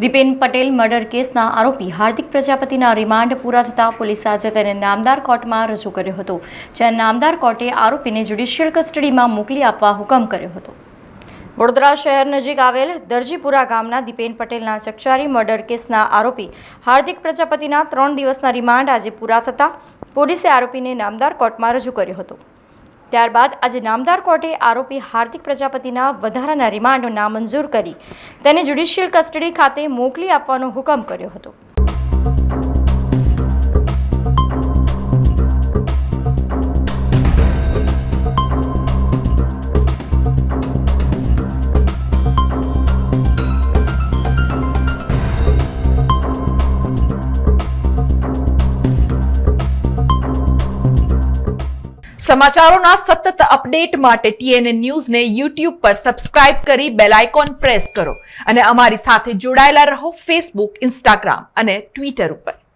Dipen Patel murder કેસના આરોપી હાર્દિક પ્રજાપતિના remand પૂરા થતાં પોલીસે આજે તેને નામદાર કોર્ટમાં રજૂ કર્યો હતો, જ્યાં નામદાર કોર્ટે આરોપીને જ્યુડિશિયલ કસ્ટડીમાં મોકલી આપવા હુકમ કર્યો હતો। વડોદરા શહેર નજીક આવેલ દરજીપુરા ગામના દીપેન પટેલના ચકચારી મર્ડર કેસના આરોપી હાર્દિક પ્રજાપતિના 3 દિવસના રિમાન્ડ આજે પૂરા થતાં પોલીસે આરોપીને નામદાર કોર્ટમાં રજૂ કર્યો હતો। ત્યારબાદ આજે નામદાર કોર્ટે આરોપી હાર્દિક પ્રજાપતિના વધારાના રિમાન્ડ નામંજૂર કરી તેને જ્યુડિશિયલ કસ્ટડી ખાતે મોકલી આપવાનો હુકમ કર્યો હતો। સમાચારોના સતત અપડેટ માટે TNN ન્યૂઝને YouTube પર સબસ્ક્રાઇબ કરી બેલ આઇકોન પ્રેસ કરો અને અમારી સાથે જોડાયેલા રહો Facebook, Instagram અને Twitter ઉપર।